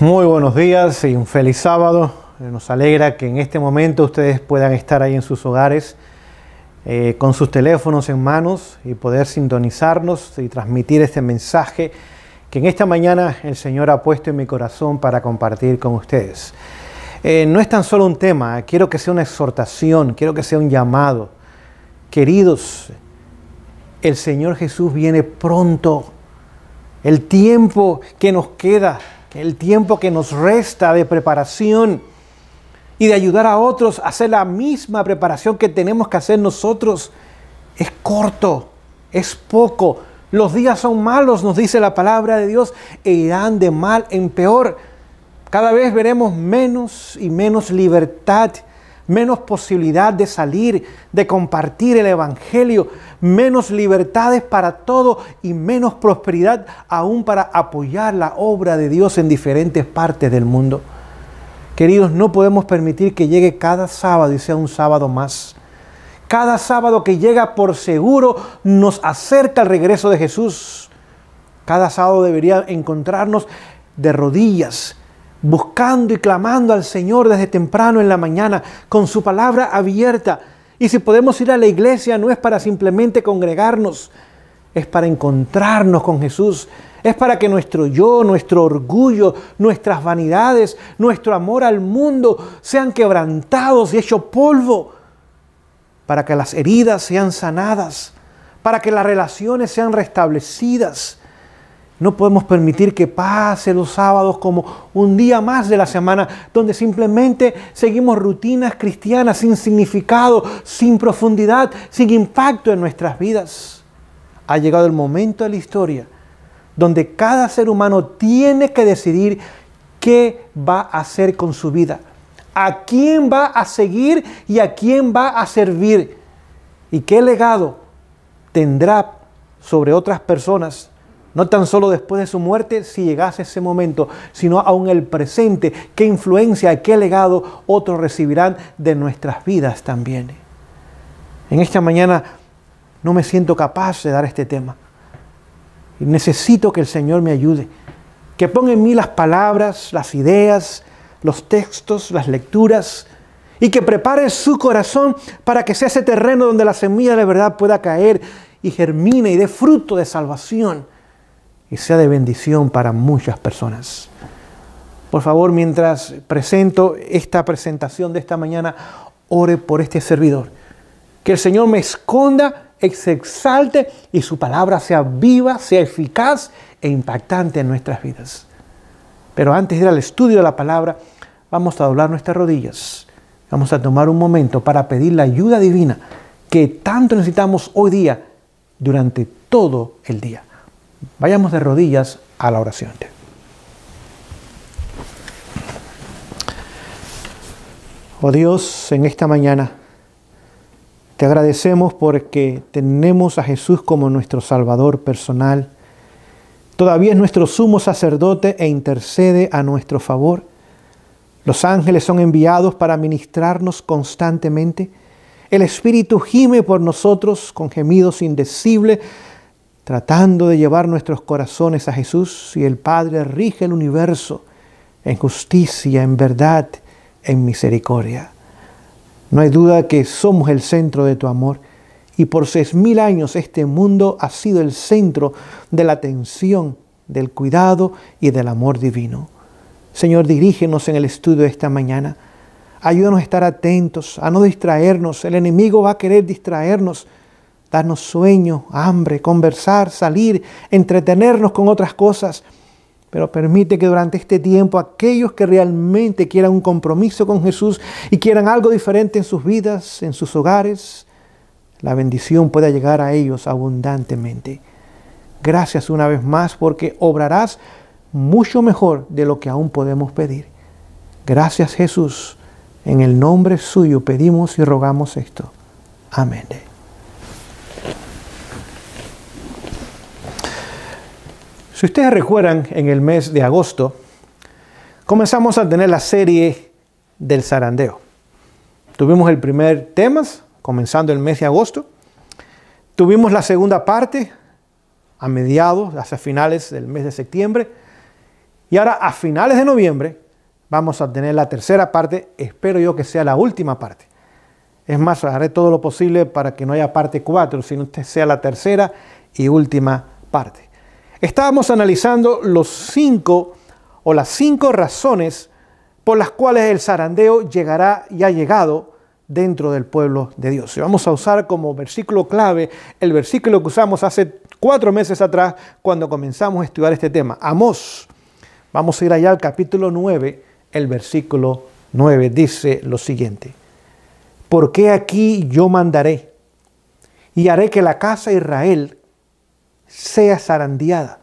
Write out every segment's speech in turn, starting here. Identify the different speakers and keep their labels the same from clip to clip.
Speaker 1: Muy buenos días y un feliz sábado. Nos alegra que en este momento ustedes puedan estar ahí en sus hogares con sus teléfonos en manos y poder sintonizarnos y transmitir este mensaje que en esta mañana el Señor ha puesto en mi corazón para compartir con ustedes. No es tan solo un tema, quiero que sea una exhortación, quiero que sea un llamado. Queridos, el Señor Jesús viene pronto. El tiempo que nos queda, el tiempo que nos resta de preparación y de ayudar a otros a hacer la misma preparación que tenemos que hacer nosotros, es corto, es poco. Los días son malos, nos dice la palabra de Dios, e irán de mal en peor. Cada vez veremos menos y menos libertad, menos posibilidad de salir, de compartir el Evangelio, menos libertades para todo y menos prosperidad aún para apoyar la obra de Dios en diferentes partes del mundo. Queridos, no podemos permitir que llegue cada sábado y sea un sábado más. Cada sábado que llega por seguro nos acerca al regreso de Jesús. Cada sábado debería encontrarnos de rodillas, buscando y clamando al Señor desde temprano en la mañana, con su palabra abierta. Y si podemos ir a la iglesia, no es para simplemente congregarnos, es para encontrarnos con Jesús. Es para que nuestro yo, nuestro orgullo, nuestras vanidades, nuestro amor al mundo sean quebrantados y hechos polvo. Para que las heridas sean sanadas, para que las relaciones sean restablecidas. No podemos permitir que pase los sábados como un día más de la semana, donde simplemente seguimos rutinas cristianas sin significado, sin profundidad, sin impacto en nuestras vidas. Ha llegado el momento de la historia donde cada ser humano tiene que decidir qué va a hacer con su vida, a quién va a seguir y a quién va a servir, y qué legado tendrá sobre otras personas. No tan solo después de su muerte, si llegase ese momento, sino aún el presente. ¿Qué influencia, qué legado otros recibirán de nuestras vidas también? En esta mañana no me siento capaz de dar este tema. Y necesito que el Señor me ayude. Que ponga en mí las palabras, las ideas, los textos, las lecturas. Y que prepare su corazón para que sea ese terreno donde la semilla de verdad pueda caer y germine y dé fruto de salvación. Y sea de bendición para muchas personas. Por favor, mientras presento esta presentación de esta mañana, ore por este servidor. Que el Señor me esconda, se exalte y su palabra sea viva, sea eficaz e impactante en nuestras vidas. Pero antes de ir al estudio de la palabra, vamos a doblar nuestras rodillas. Vamos a tomar un momento para pedir la ayuda divina que tanto necesitamos hoy día durante todo el día. Vayamos de rodillas a la oración. Oh Dios, en esta mañana te agradecemos porque tenemos a Jesús como nuestro Salvador personal. Todavía es nuestro sumo sacerdote e intercede a nuestro favor. Los ángeles son enviados para ministrarnos constantemente. El Espíritu gime por nosotros con gemidos indecibles, tratando de llevar nuestros corazones a Jesús, y el Padre rige el universo en justicia, en verdad, en misericordia. No hay duda que somos el centro de tu amor, y por 6,000 años este mundo ha sido el centro de la atención, del cuidado y del amor divino. Señor, dirígenos en el estudio de esta mañana. Ayúdanos a estar atentos, a no distraernos. El enemigo va a querer distraernos, darnos sueño, hambre, conversar, salir, entretenernos con otras cosas. Pero permite que durante este tiempo aquellos que realmente quieran un compromiso con Jesús y quieran algo diferente en sus vidas, en sus hogares, la bendición pueda llegar a ellos abundantemente. Gracias una vez más porque obrarás mucho mejor de lo que aún podemos pedir. Gracias, Jesús. En el nombre suyo pedimos y rogamos esto. Amén. Si ustedes recuerdan, en el mes de agosto comenzamos a tener la serie del zarandeo. Tuvimos el primer tema, comenzando el mes de agosto. Tuvimos la segunda parte a mediados, hacia finales del mes de septiembre. Y ahora a finales de noviembre vamos a tener la tercera parte, espero yo que sea la última parte. Es más, haré todo lo posible para que no haya parte 4, sino que sea la tercera y última parte. Estábamos analizando las 5 razones por las cuales el zarandeo llegará y ha llegado dentro del pueblo de Dios. Y vamos a usar como versículo clave el versículo que usamos hace 4 meses atrás cuando comenzamos a estudiar este tema. Amós. Vamos a ir allá al capítulo 9, el versículo 9 dice lo siguiente. Porque aquí yo mandaré y haré que la casa de Israel sea zarandeada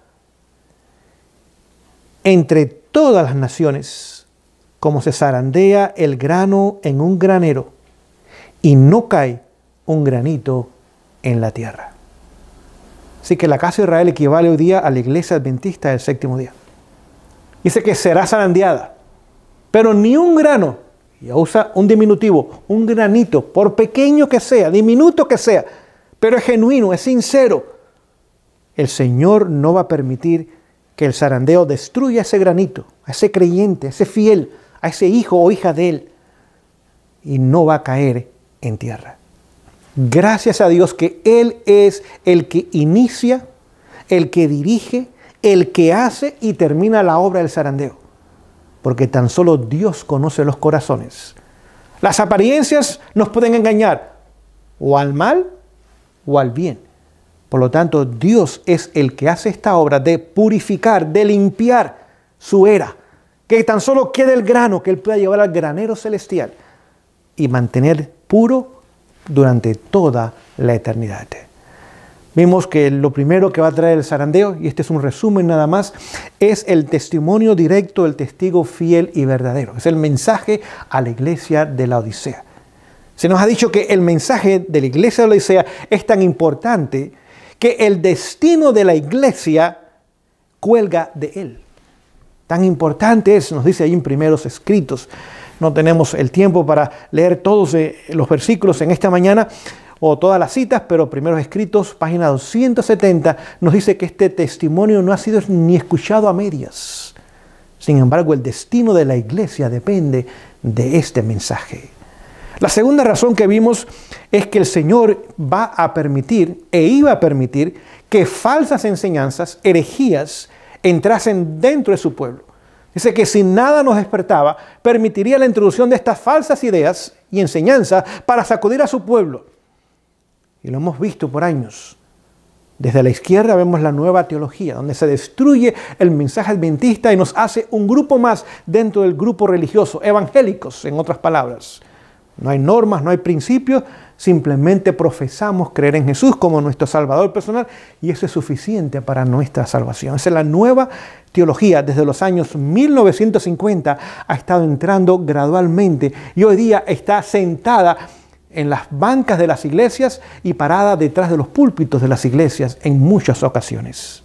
Speaker 1: entre todas las naciones, como se zarandea el grano en un granero, y no cae un granito en la tierra. Así que la casa de Israel equivale hoy día a la iglesia adventista del séptimo día. Dice que será zarandeada, pero ni un grano, y usa un diminutivo, un granito, por pequeño que sea, diminuto que sea, pero es genuino, es sincero. El Señor no va a permitir que el zarandeo destruya ese granito, a ese creyente, a ese fiel, a ese hijo o hija de Él, y no va a caer en tierra. Gracias a Dios que Él es el que inicia, el que dirige, el que hace y termina la obra del zarandeo. Porque tan solo Dios conoce los corazones. Las apariencias nos pueden engañar o al mal o al bien. Por lo tanto, Dios es el que hace esta obra de purificar, de limpiar su era. Que tan solo quede el grano que Él pueda llevar al granero celestial y mantener puro durante toda la eternidad. Vimos que lo primero que va a traer el zarandeo, y este es un resumen nada más, es el testimonio directo del testigo fiel y verdadero. Es el mensaje a la iglesia de la Odisea. Se nos ha dicho que el mensaje de la iglesia de la Odisea es tan importante que el destino de la iglesia cuelga de él. Tan importante es, nos dice ahí en primeros escritos. No tenemos el tiempo para leer todos los versículos en esta mañana o todas las citas, pero primeros escritos, página 270, nos dice que este testimonio no ha sido ni escuchado a medias. Sin embargo, el destino de la iglesia depende de este mensaje. La segunda razón que vimos es que el Señor va a permitir e iba a permitir que falsas enseñanzas, herejías, entrasen dentro de su pueblo. Dice que si nada nos despertaba, permitiría la introducción de estas falsas ideas y enseñanzas para sacudir a su pueblo. Y lo hemos visto por años. Desde la izquierda vemos la nueva teología, donde se destruye el mensaje adventista y nos hace un grupo más dentro del grupo religioso, evangélicos, en otras palabras. No hay normas, no hay principios, simplemente profesamos creer en Jesús como nuestro Salvador personal y eso es suficiente para nuestra salvación. Esa es la nueva teología. Desde los años 1950 ha estado entrando gradualmente y hoy día está sentada en las bancas de las iglesias y parada detrás de los púlpitos de las iglesias en muchas ocasiones.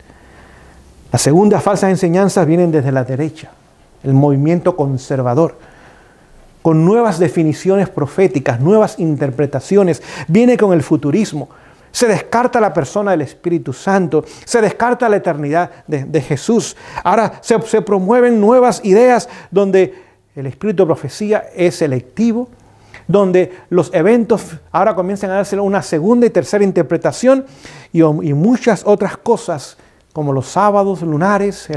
Speaker 1: Las segundas falsas enseñanzas vienen desde la derecha, el movimiento conservador, con nuevas definiciones proféticas, nuevas interpretaciones, viene con el futurismo. Se descarta la persona del Espíritu Santo, se descarta la eternidad de Jesús. Ahora se promueven nuevas ideas donde el espíritu de profecía es selectivo, donde los eventos ahora comienzan a darse una segunda y tercera interpretación y muchas otras cosas como los sábados lunares,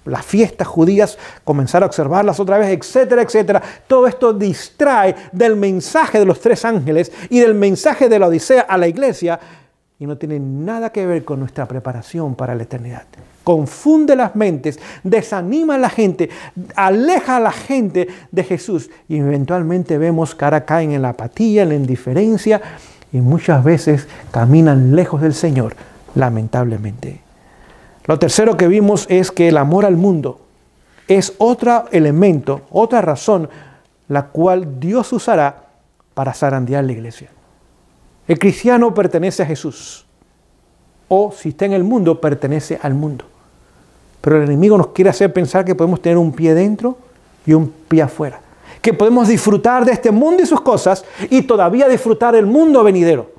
Speaker 1: las fiestas judías, comenzar a observarlas otra vez, etcétera, etcétera. Todo esto distrae del mensaje de los 3 ángeles y del mensaje de la Odisea a la iglesia y no tiene nada que ver con nuestra preparación para la eternidad. Confunde las mentes, desanima a la gente, aleja a la gente de Jesús y eventualmente vemos que ahora caen en la apatía, en la indiferencia y muchas veces caminan lejos del Señor, lamentablemente. Lo tercero que vimos es que el amor al mundo es otro elemento, otra razón, la cual Dios usará para zarandear la iglesia. El cristiano pertenece a Jesús, o si está en el mundo, pertenece al mundo. Pero el enemigo nos quiere hacer pensar que podemos tener un pie dentro y un pie afuera. Que podemos disfrutar de este mundo y sus cosas y todavía disfrutar del mundo venidero.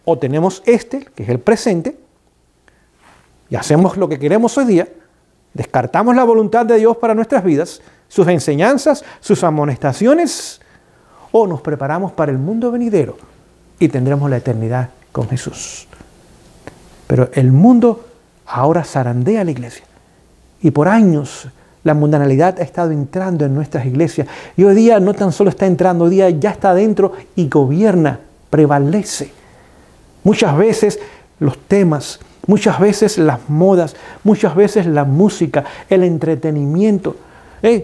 Speaker 1: O tenemos que es el presente, y hacemos lo que queremos hoy día, ¿Descartamos la voluntad de Dios para nuestras vidas, sus enseñanzas, sus amonestaciones, o nos preparamos para el mundo venidero y tendremos la eternidad con Jesús? Pero el mundo ahora zarandea a la iglesia. Y por años la mundanalidad ha estado entrando en nuestras iglesias. Y hoy día no tan solo está entrando, hoy día ya está dentro y gobierna, prevalece. Muchas veces los temas, muchas veces las modas, muchas veces la música, el entretenimiento.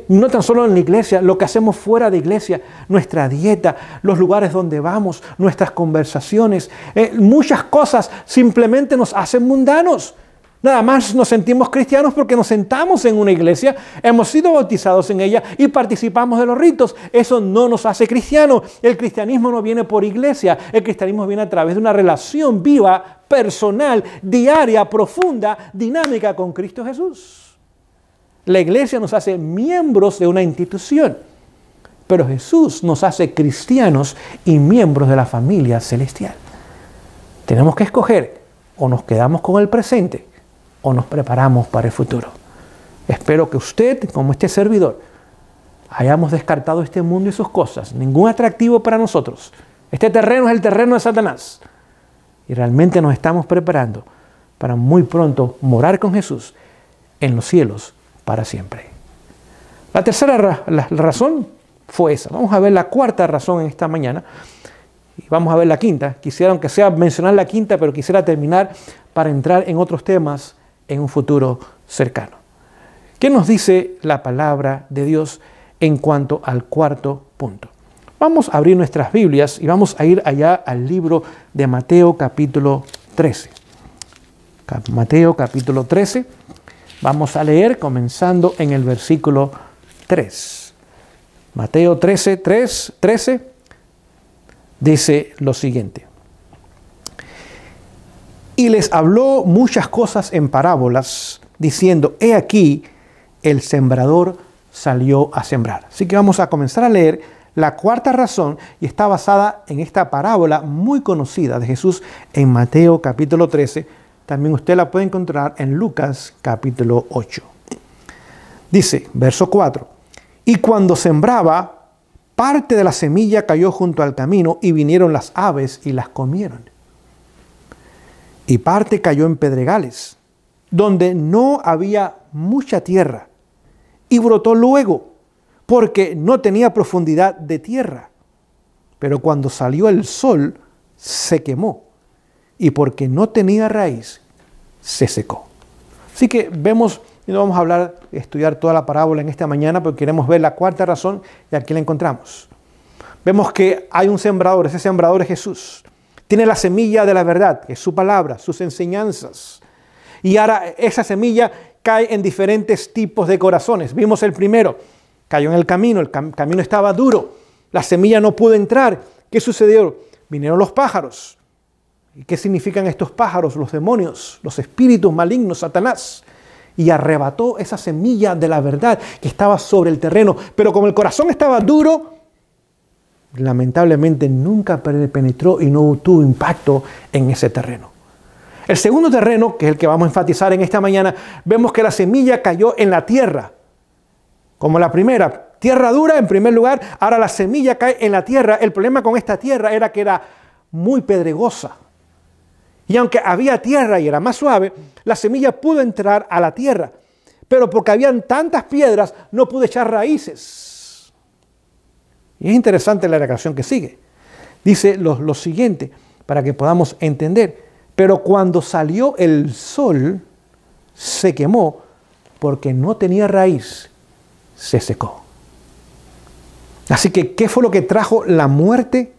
Speaker 1: No tan solo en la iglesia, lo que hacemos fuera de iglesia, nuestra dieta, los lugares donde vamos, nuestras conversaciones, muchas cosas simplemente nos hacen mundanos. Nada más nos sentimos cristianos porque nos sentamos en una iglesia, hemos sido bautizados en ella y participamos de los ritos. Eso no nos hace cristianos. El cristianismo no viene por iglesia, el cristianismo viene a través de una relación viva, personal, diaria, profunda, dinámica con Cristo Jesús. La iglesia nos hace miembros de una institución, pero Jesús nos hace cristianos y miembros de la familia celestial. Tenemos que escoger, o nos quedamos con el presente, o nos preparamos para el futuro. Espero que usted, como este servidor, hayamos descartado este mundo y sus cosas. Ningún atractivo para nosotros. Este terreno es el terreno de Satanás. Y realmente nos estamos preparando para muy pronto morar con Jesús en los cielos para siempre. La tercera razón fue esa. Vamos a ver la cuarta razón en esta mañana. Y vamos a ver la quinta. Quisiera, aunque sea mencionar la quinta, pero quisiera terminar para entrar en otros temas en un futuro cercano. ¿Qué nos dice la palabra de Dios en cuanto al cuarto punto? Vamos a abrir nuestras Biblias y vamos a ir allá al libro de Mateo capítulo 13. Mateo capítulo 13. Vamos a leer comenzando en el versículo 3. Mateo 13 dice lo siguiente. Y les habló muchas cosas en parábolas, diciendo, he aquí, el sembrador salió a sembrar. Así que vamos a comenzar a leer la cuarta razón, y está basada en esta parábola muy conocida de Jesús en Mateo capítulo 13. También usted la puede encontrar en Lucas capítulo 8. Dice, verso 4, y cuando sembraba, parte de la semilla cayó junto al camino, y vinieron las aves y las comieron. Y parte cayó en pedregales, donde no había mucha tierra, y brotó luego, porque no tenía profundidad de tierra. Pero cuando salió el sol, se quemó, y porque no tenía raíz, se secó. Así que vemos, y no vamos a estudiar toda la parábola en esta mañana, porque queremos ver la cuarta razón, y aquí la encontramos. Vemos que hay un sembrador, ese sembrador es Jesús. Tiene la semilla de la verdad, que es su palabra, sus enseñanzas. Y ahora esa semilla cae en diferentes tipos de corazones. Vimos el primero, cayó en el camino estaba duro, la semilla no pudo entrar. ¿Qué sucedió? Vinieron los pájaros. ¿Y qué significan estos pájaros? Los demonios, los espíritus malignos, Satanás. Y arrebató esa semilla de la verdad que estaba sobre el terreno. Pero como el corazón estaba duro, lamentablemente nunca penetró y no tuvo impacto en ese terreno. El segundo terreno, que es el que vamos a enfatizar en esta mañana, vemos que la semilla cayó en la tierra. Como la primera, tierra dura en primer lugar, ahora la semilla cae en la tierra. El problema con esta tierra era que era muy pedregosa. Y aunque había tierra y era más suave, la semilla pudo entrar a la tierra. Pero porque habían tantas piedras, no pudo echar raíces. Y es interesante la declaración que sigue. Dice lo siguiente, para que podamos entender. Pero cuando salió el sol, se quemó, porque no tenía raíz, se secó. Así que, ¿qué fue lo que trajo la muerte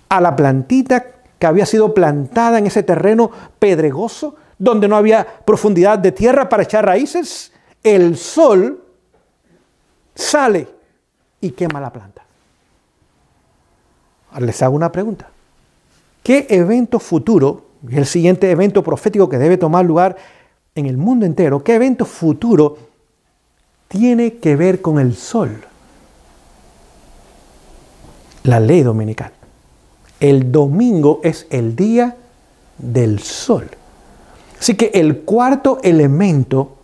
Speaker 1: a la plantita que había sido plantada en ese terreno pedregoso, donde no había profundidad de tierra para echar raíces? El sol sale y quema la planta. Ahora les hago una pregunta. ¿Qué evento futuro, y el siguiente evento profético que debe tomar lugar en el mundo entero, qué evento futuro tiene que ver con el sol? La ley dominical. El domingo es el día del sol. Así que el cuarto elemento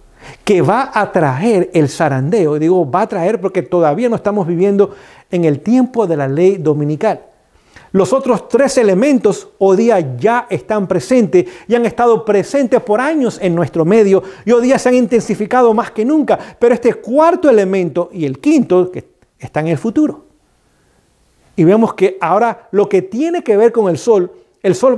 Speaker 1: que va a traer el zarandeo. Digo, va a traer porque todavía no estamos viviendo en el tiempo de la ley dominical. Los otros 3 elementos hoy día ya están presentes y han estado presentes por años en nuestro medio y hoy día se han intensificado más que nunca. Pero este 4º elemento y el 5º que está en el futuro. Y vemos que ahora lo que tiene que ver con el sol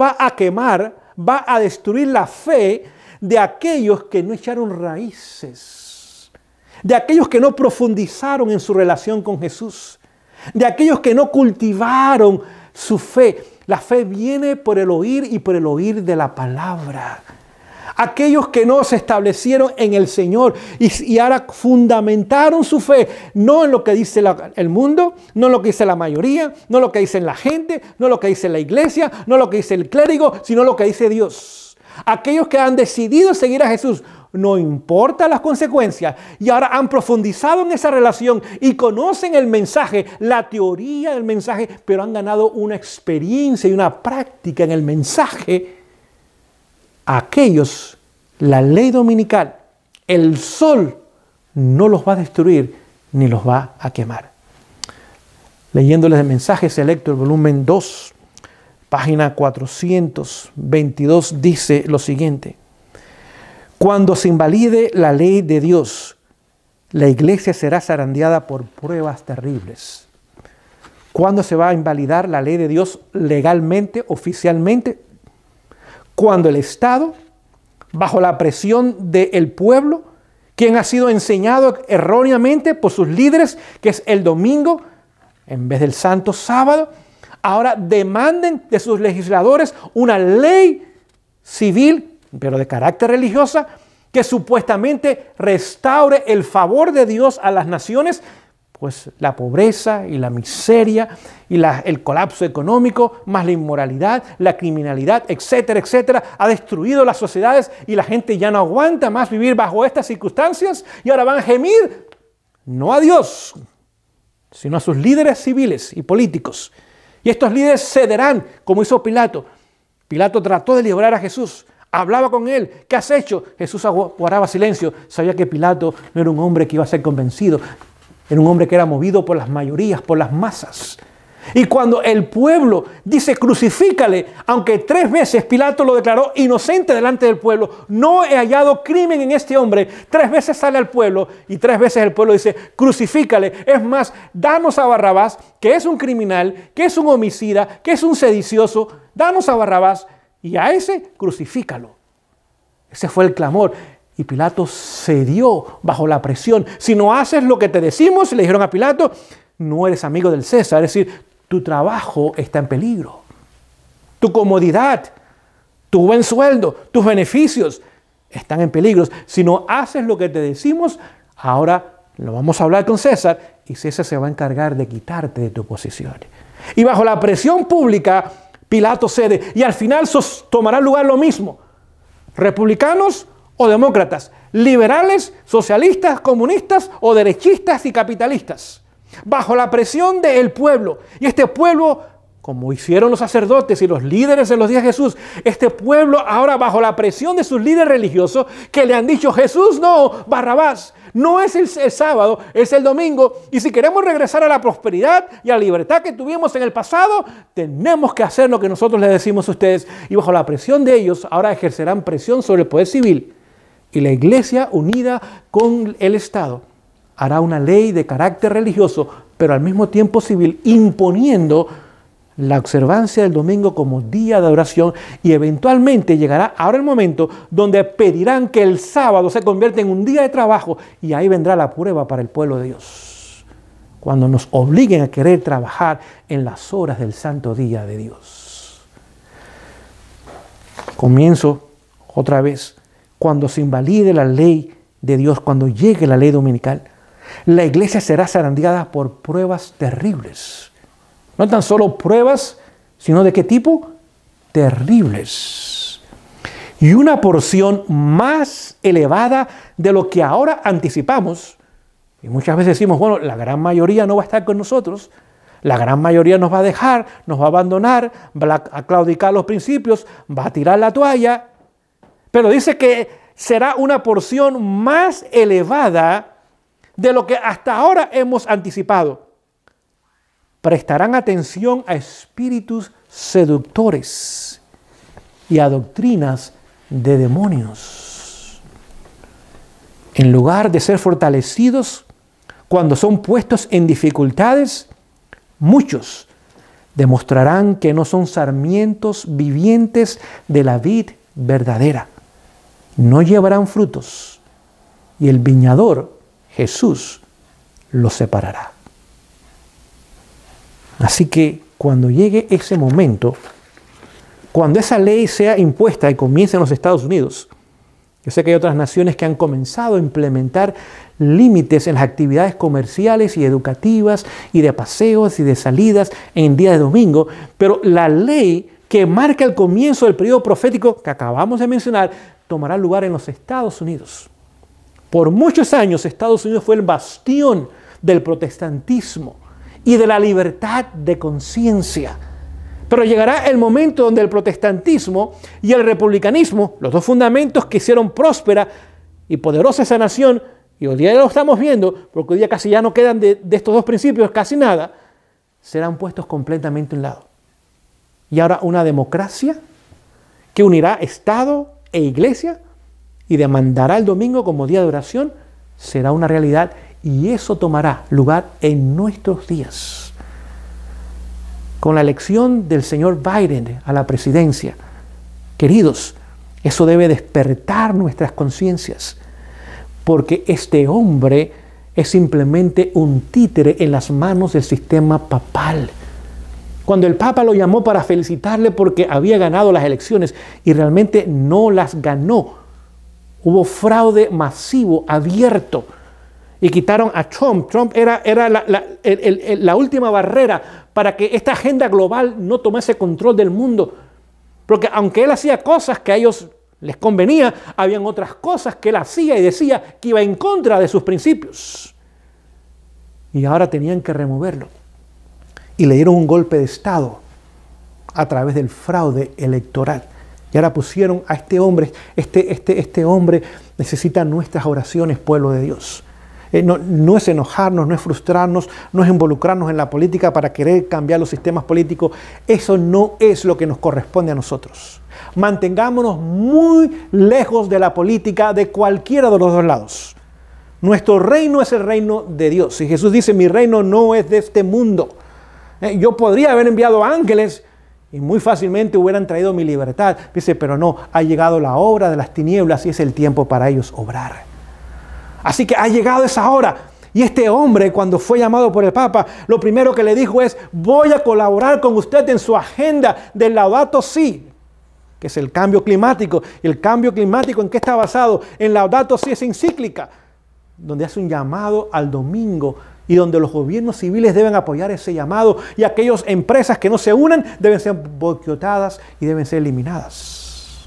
Speaker 1: va a quemar, va a destruir la fe de aquellos que no echaron raíces, de aquellos que no profundizaron en su relación con Jesús, de aquellos que no cultivaron su fe. La fe viene por el oír y por el oír de la palabra. Aquellos que no se establecieron en el Señor y ahora fundamentaron su fe, no en lo que dice el mundo, no en lo que dice la mayoría, no en lo que dice la gente, no en lo que dice la iglesia, no en lo que dice el clérigo, sino en lo que dice Dios. Aquellos que han decidido seguir a Jesús, no importa las consecuencias, y ahora han profundizado en esa relación y conocen el mensaje, la teoría del mensaje, pero han ganado una experiencia y una práctica en el mensaje. A aquellos, la ley dominical, el sol, no los va a destruir ni los va a quemar. Leyéndoles el mensaje selecto, el volumen 2, página 422, dice lo siguiente: cuando se invalide la ley de Dios, la iglesia será zarandeada por pruebas terribles. ¿Cuándo se va a invalidar la ley de Dios legalmente, oficialmente? Cuando el Estado, bajo la presión del pueblo, quien ha sido enseñado erróneamente por sus líderes, que es el domingo en vez del santo sábado, ahora demanden de sus legisladores una ley civil, pero de carácter religiosa, que supuestamente restaure el favor de Dios a las naciones, pues la pobreza y la miseria y el colapso económico, más la inmoralidad, la criminalidad, etcétera, etcétera, ha destruido las sociedades y la gente ya no aguanta más vivir bajo estas circunstancias y ahora van a gemir, no a Dios, sino a sus líderes civiles y políticos. Y estos líderes cederán, como hizo Pilato. Pilato trató de liberar a Jesús, hablaba con él. ¿Qué has hecho? Jesús guardaba silencio. Sabía que Pilato no era un hombre que iba a ser convencido. Era un hombre que era movido por las mayorías, por las masas. Y cuando el pueblo dice crucifícale, aunque 3 veces Pilato lo declaró inocente delante del pueblo, no he hallado crimen en este hombre, 3 veces sale al pueblo y 3 veces el pueblo dice crucifícale. Es más, danos a Barrabás, que es un criminal, que es un homicida, que es un sedicioso, danos a Barrabás y a ese crucifícalo. Ese fue el clamor. Y Pilato cedió bajo la presión. Si no haces lo que te decimos, le dijeron a Pilato, no eres amigo del César. Es decir, tu trabajo está en peligro. Tu comodidad, tu buen sueldo, tus beneficios están en peligro. Si no haces lo que te decimos, ahora lo vamos a hablar con César y César se va a encargar de quitarte de tu posición. Y bajo la presión pública, Pilato cede. Y al final tomará lugar lo mismo. Republicanos o demócratas, liberales, socialistas, comunistas o derechistas y capitalistas, bajo la presión del pueblo. Y este pueblo, como hicieron los sacerdotes y los líderes de los días de Jesús, este pueblo ahora bajo la presión de sus líderes religiosos que le han dicho, Jesús no, Barrabás, no es el sábado, es el domingo. Y si queremos regresar a la prosperidad y a la libertad que tuvimos en el pasado, tenemos que hacer lo que nosotros les decimos a ustedes. Y bajo la presión de ellos, ahora ejercerán presión sobre el poder civil. Y la iglesia, unida con el Estado, hará una ley de carácter religioso, pero al mismo tiempo civil, imponiendo la observancia del domingo como día de adoración, y eventualmente llegará ahora el momento donde pedirán que el sábado se convierta en un día de trabajo, y ahí vendrá la prueba para el pueblo de Dios, cuando nos obliguen a querer trabajar en las horas del santo día de Dios. Comienzo otra vez. Cuando se invalide la ley de Dios, cuando llegue la ley dominical, la iglesia será zarandeada por pruebas terribles. No tan solo pruebas, sino ¿de qué tipo? Terribles. Y una porción más elevada de lo que ahora anticipamos. Y muchas veces decimos, bueno, la gran mayoría no va a estar con nosotros. La gran mayoría nos va a dejar, nos va a abandonar, va a claudicar los principios, va a tirar la toalla. Pero dice que
Speaker 2: será una porción más elevada de lo que hasta ahora hemos anticipado. Prestarán atención a espíritus seductores y a doctrinas de demonios. En lugar de ser fortalecidos cuando son puestos en dificultades, muchos demostrarán que no son sarmientos vivientes de la vid verdadera. No llevarán frutos y el viñador, Jesús, los separará. Así que cuando llegue ese momento, cuando esa ley sea impuesta y comience en los Estados Unidos, yo sé que hay otras naciones que han comenzado a implementar límites en las actividades comerciales y educativas y de paseos y de salidas en día de domingo, pero la ley que marca el comienzo del periodo profético que acabamos de mencionar tomará lugar en los Estados Unidos. Por muchos años Estados Unidos fue el bastión del protestantismo y de la libertad de conciencia. Pero llegará el momento donde el protestantismo y el republicanismo, los dos fundamentos que hicieron próspera y poderosa esa nación, y hoy día lo estamos viendo, porque hoy día casi ya no quedan de estos dos principios casi nada, serán puestos completamente a un lado. Y ahora una democracia que unirá Estado e Iglesia y demandará el domingo como día de oración, será una realidad, y eso tomará lugar en nuestros días. Con la elección del señor Biden a la presidencia, queridos, eso debe despertar nuestras conciencias, porque este hombre es simplemente un títere en las manos del sistema papal. Cuando el Papa lo llamó para felicitarle porque había ganado las elecciones y realmente no las ganó, hubo fraude masivo, abierto, y quitaron a Trump. Trump era la última barrera para que esta agenda global no tomase control del mundo. Porque aunque él hacía cosas que a ellos les convenía, habían otras cosas que él hacía y decía que iba en contra de sus principios. Y ahora tenían que removerlo. Y le dieron un golpe de Estado a través del fraude electoral. Y ahora pusieron a este hombre, este hombre necesita nuestras oraciones, pueblo de Dios. No es enojarnos, no es frustrarnos, no es involucrarnos en la política para querer cambiar los sistemas políticos. Eso no es lo que nos corresponde a nosotros. Mantengámonos muy lejos de la política de cualquiera de los dos lados. Nuestro reino es el reino de Dios. Y Jesús dice, mi reino no es de este mundo. Yo podría haber enviado ángeles y muy fácilmente hubieran traído mi libertad. Dice, pero no, ha llegado la hora de las tinieblas y es el tiempo para ellos obrar. Así que ha llegado esa hora. Y este hombre, cuando fue llamado por el Papa, lo primero que le dijo es, voy a colaborar con usted en su agenda del Laudato Si, que es el cambio climático. Y el cambio climático, ¿en qué está basado? En Laudato Si, esa encíclica, donde hace un llamado al domingo y donde los gobiernos civiles deben apoyar ese llamado y aquellas empresas que no se unan deben ser boicotadas y deben ser eliminadas.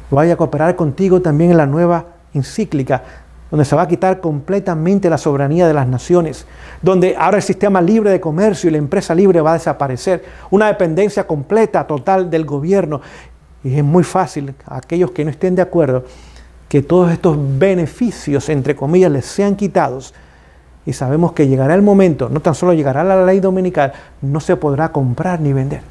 Speaker 2: Voy a cooperar contigo también en la nueva encíclica, donde se va a quitar completamente la soberanía de las naciones, donde ahora el sistema libre de comercio y la empresa libre va a desaparecer, una dependencia completa, total del gobierno. Y es muy fácil a aquellos que no estén de acuerdo que todos estos beneficios, entre comillas, les sean quitados. Y sabemos que llegará el momento, no tan solo llegará la ley dominical, no se podrá comprar ni vender.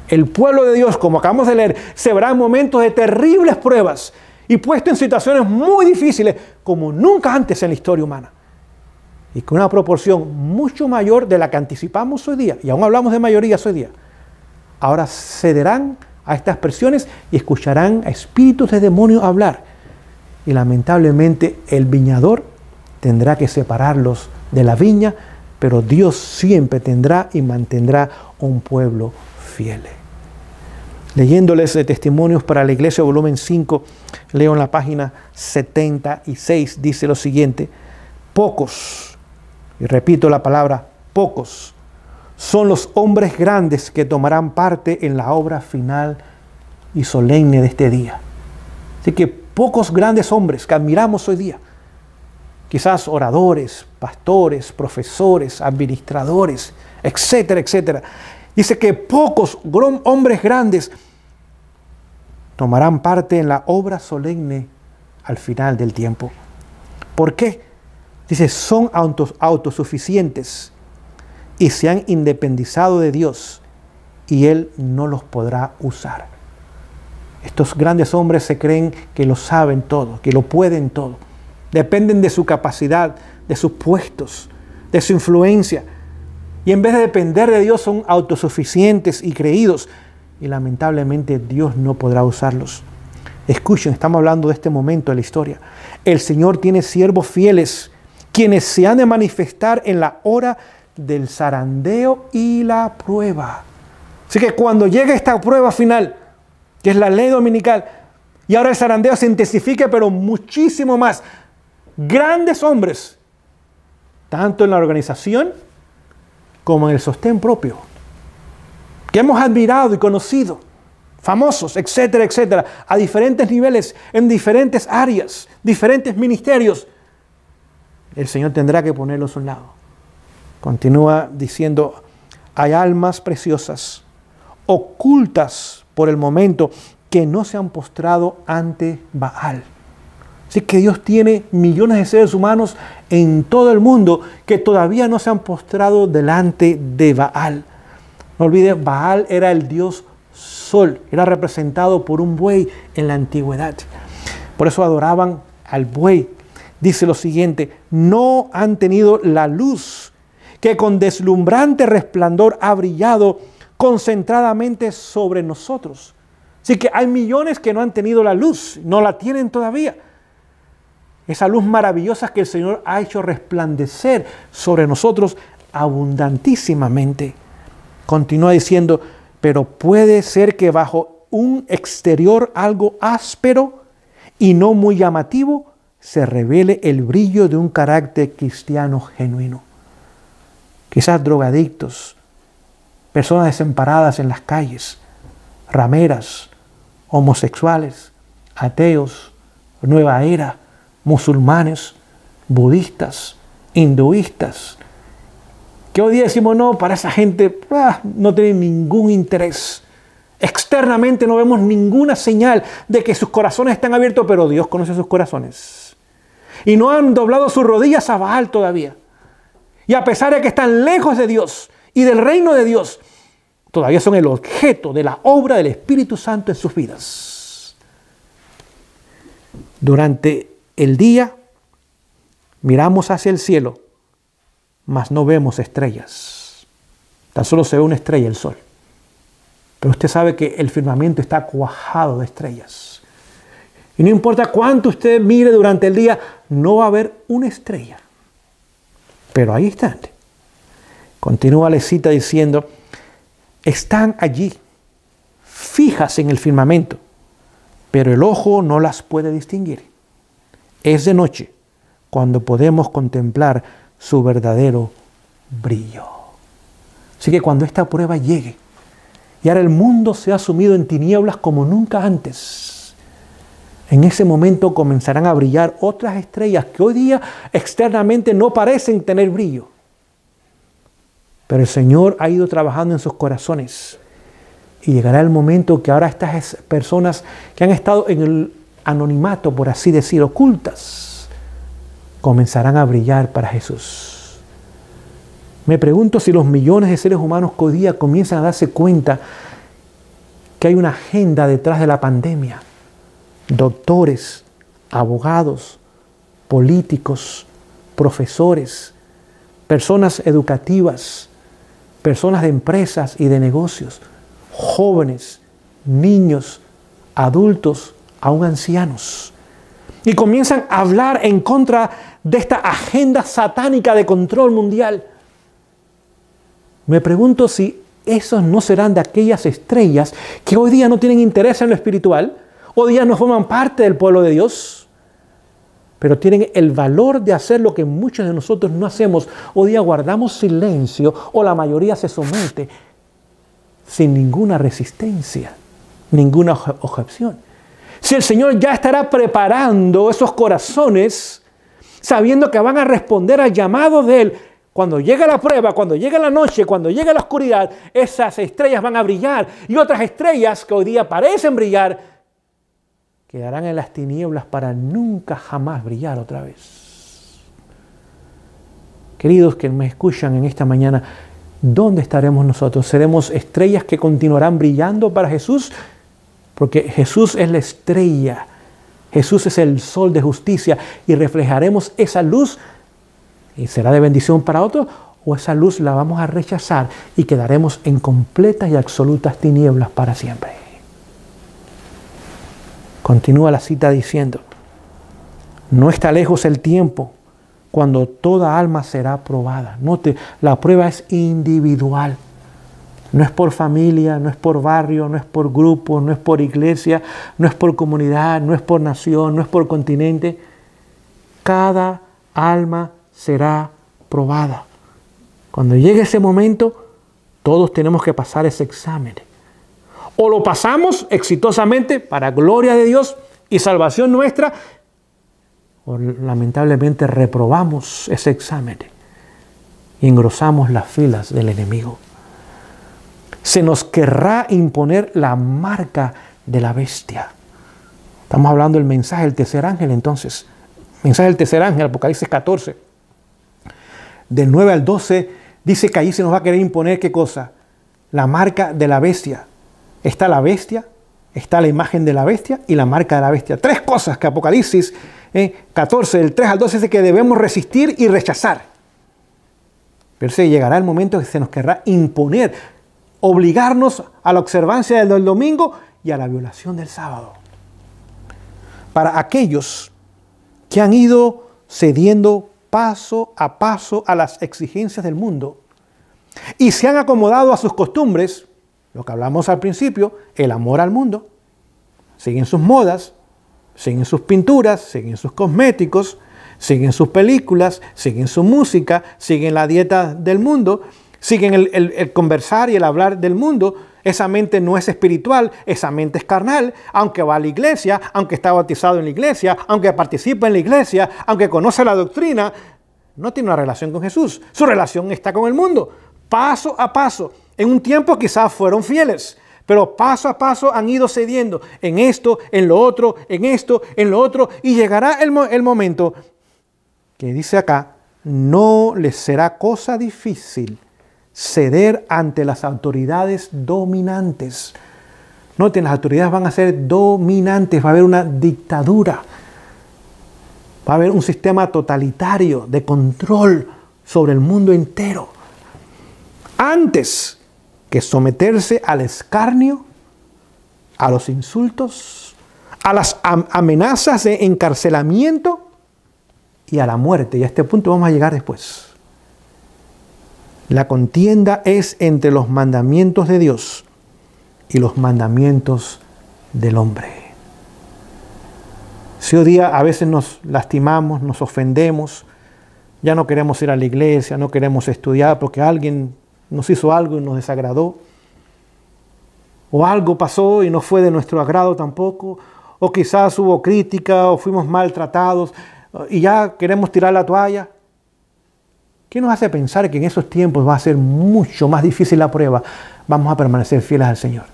Speaker 2: El pueblo de Dios, como acabamos de leer, se verá en momentos de terribles pruebas y puesto en situaciones muy difíciles como nunca antes en la historia humana. Y con una proporción mucho mayor de la que anticipamos hoy día, y aún hablamos de mayorías hoy día. Ahora cederán a estas presiones y escucharán a espíritus de demonios hablar. Y lamentablemente el viñador tendrá que separarlos de la viña, pero Dios siempre tendrá y mantendrá un pueblo fiel. Leyéndoles de Testimonios para la Iglesia, volumen 5, leo en la página 76, dice lo siguiente: pocos, y repito la palabra pocos, son los hombres grandes que tomarán parte en la obra final y solemne de este día. Así que pocos grandes hombres que admiramos hoy día, quizás oradores, pastores, profesores, administradores, etcétera, etcétera. Dice que pocos hombres grandes tomarán parte en la obra solemne al final del tiempo. ¿Por qué? Dice, son autosuficientes y se han independizado de Dios y Él no los podrá usar. Estos grandes hombres se creen que lo saben todo, que lo pueden todo. Dependen de su capacidad, de sus puestos, de su influencia. Y en vez de depender de Dios son autosuficientes y creídos. Y lamentablemente Dios no podrá usarlos. Escuchen, estamos hablando de este momento de la historia. El Señor tiene siervos fieles, quienes se han de manifestar en la hora del zarandeo y la prueba. Así que cuando llegue esta prueba final, que es la ley dominical, y ahora el zarandeo se intensifique, pero muchísimo más, grandes hombres, tanto en la organización como en el sostén propio, que hemos admirado y conocido, famosos, etcétera, etcétera, a diferentes niveles, en diferentes áreas, diferentes ministerios, el Señor tendrá que ponerlos a un lado. Continúa diciendo, hay almas preciosas, ocultas por el momento, que no se han postrado ante Baal. Así que Dios tiene millones de seres humanos en todo el mundo que todavía no se han postrado delante de Baal. No olvides, Baal era el dios sol, era representado por un buey en la antigüedad. Por eso adoraban al buey. Dice lo siguiente, no han tenido la luz que con deslumbrante resplandor ha brillado concentradamente sobre nosotros. Así que hay millones que no han tenido la luz, no la tienen todavía. Esa luz maravillosa que el Señor ha hecho resplandecer sobre nosotros abundantísimamente. Continúa diciendo, pero puede ser que bajo un exterior algo áspero y no muy llamativo se revele el brillo de un carácter cristiano genuino. Quizás drogadictos, personas desamparadas en las calles, rameras, homosexuales, ateos, nueva era, musulmanes, budistas, hinduistas, que hoy día decimos, no, para esa gente no tiene ningún interés. Externamente no vemos ninguna señal de que sus corazones están abiertos, pero Dios conoce sus corazones. Y no han doblado sus rodillas a Baal todavía. Y a pesar de que están lejos de Dios y del reino de Dios, todavía son el objeto de la obra del Espíritu Santo en sus vidas. Durante el día miramos hacia el cielo, mas no vemos estrellas. Tan solo se ve una estrella, el sol. Pero usted sabe que el firmamento está cuajado de estrellas. Y no importa cuánto usted mire durante el día, no va a haber una estrella. Pero ahí están. Continúa la cita diciendo, están allí, fijas en el firmamento, pero el ojo no las puede distinguir. Es de noche cuando podemos contemplar su verdadero brillo. Así que cuando esta prueba llegue, y ahora el mundo se ha sumido en tinieblas como nunca antes, en ese momento comenzarán a brillar otras estrellas que hoy día externamente no parecen tener brillo. Pero el Señor ha ido trabajando en sus corazones. Y llegará el momento que ahora estas personas que han estado en el anonimato, por así decir, ocultas, comenzarán a brillar para Jesús. Me pregunto si los millones de seres humanos que hoy día comienzan a darse cuenta que hay una agenda detrás de la pandemia. Doctores, abogados, políticos, profesores, personas educativas, personas de empresas y de negocios, jóvenes, niños, adultos, aún ancianos. Y comienzan a hablar en contra de esta agenda satánica de control mundial. Me pregunto si esos no serán de aquellas estrellas que hoy día no tienen interés en lo espiritual, hoy día no forman parte del pueblo de Dios, pero tienen el valor de hacer lo que muchos de nosotros no hacemos. Hoy día guardamos silencio o la mayoría se somete sin ninguna resistencia, ninguna objeción. Si el Señor ya estará preparando esos corazones, sabiendo que van a responder al llamado de Él, cuando llegue la prueba, cuando llegue la noche, cuando llegue la oscuridad, esas estrellas van a brillar. Y otras estrellas que hoy día parecen brillar, quedarán en las tinieblas para nunca jamás brillar otra vez. Queridos que me escuchan en esta mañana, ¿dónde estaremos nosotros? ¿Seremos estrellas que continuarán brillando para Jesús? Porque Jesús es la estrella. Jesús es el sol de justicia y reflejaremos esa luz y será de bendición para otros, o esa luz la vamos a rechazar y quedaremos en completas y absolutas tinieblas para siempre. Continúa la cita diciendo: no está lejos el tiempo cuando toda alma será probada. Note, la prueba es individual. No es por familia, no es por barrio, no es por grupo, no es por iglesia, no es por comunidad, no es por nación, no es por continente. Cada alma será probada. Cuando llegue ese momento, todos tenemos que pasar ese examen. O lo pasamos exitosamente para gloria de Dios y salvación nuestra, o lamentablemente reprobamos ese examen y engrosamos las filas del enemigo. Se nos querrá imponer la marca de la bestia. Estamos hablando del mensaje del tercer ángel entonces. Mensaje del tercer ángel, Apocalipsis 14. Del 9 al 12 dice que allí se nos va a querer imponer ¿qué cosa? La marca de la bestia. Está la bestia, está la imagen de la bestia y la marca de la bestia. Tres cosas que Apocalipsis 14, del 3 al 12 dice que debemos resistir y rechazar. Pero se llegará el momento que se nos querrá imponer, obligarnos a la observancia del domingo y a la violación del sábado. Para aquellos que han ido cediendo paso a las exigencias del mundo y se han acomodado a sus costumbres, lo que hablamos al principio, el amor al mundo, siguen sus modas, siguen sus pinturas, siguen sus cosméticos, siguen sus películas, siguen su música, siguen la dieta del mundo, siguen el conversar y el hablar del mundo. Esa mente no es espiritual, esa mente es carnal, aunque va a la iglesia, aunque está bautizado en la iglesia, aunque participa en la iglesia, aunque conoce la doctrina, no tiene una relación con Jesús. Su relación está con el mundo, paso a paso. En un tiempo quizás fueron fieles, pero paso a paso han ido cediendo en esto, en lo otro, en esto, en lo otro, y llegará el momento que dice acá, no les será cosa difícil ceder ante las autoridades dominantes. Noten, las autoridades van a ser dominantes, va a haber una dictadura, va a haber un sistema totalitario de control sobre el mundo entero. Antes que someterse al escarnio, a los insultos, a las amenazas de encarcelamiento y a la muerte. Y a este punto vamos a llegar después. La contienda es entre los mandamientos de Dios y los mandamientos del hombre. Si hoy día a veces nos lastimamos, nos ofendemos, ya no queremos ir a la iglesia, no queremos estudiar porque alguien nos hizo algo y nos desagradó, o algo pasó y no fue de nuestro agrado tampoco, o quizás hubo crítica o fuimos maltratados y ya queremos tirar la toalla. ¿Qué nos hace pensar que en esos tiempos va a ser mucho más difícil la prueba? Vamos a permanecer fieles al Señor.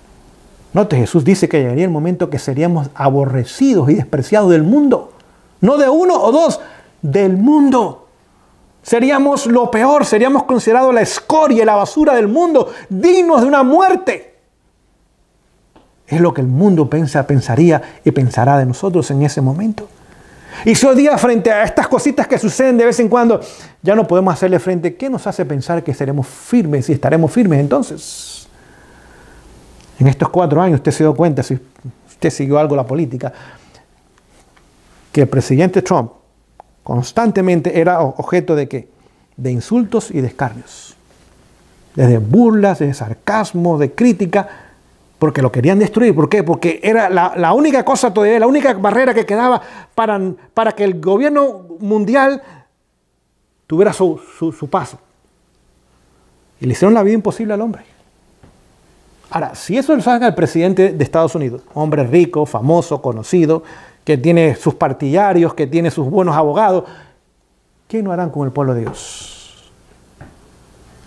Speaker 2: Note, Jesús dice que llegaría el momento que seríamos aborrecidos y despreciados del mundo. No de uno o dos, del mundo. Seríamos lo peor, seríamos considerados la escoria y la basura del mundo, dignos de una muerte. Es lo que el mundo pensaría y pensará de nosotros en ese momento. Y si hoy día, frente a estas cositas que suceden de vez en cuando, ya no podemos hacerle frente, ¿qué nos hace pensar que seremos firmes y estaremos firmes entonces? En estos 4 años usted se dio cuenta, si usted siguió algo la política, que el presidente Trump constantemente era objeto de ¿qué? De insultos y de escarnios. Desde burlas, de sarcasmo, de crítica, porque lo querían destruir. ¿Por qué? Porque era la única cosa todavía, la única barrera que quedaba para que el gobierno mundial tuviera su paso. Y le hicieron la vida imposible al hombre. Ahora, si eso lo saca el presidente de Estados Unidos, hombre rico, famoso, conocido, que tiene sus partidarios, que tiene sus buenos abogados, ¿qué no harán con el pueblo de Dios?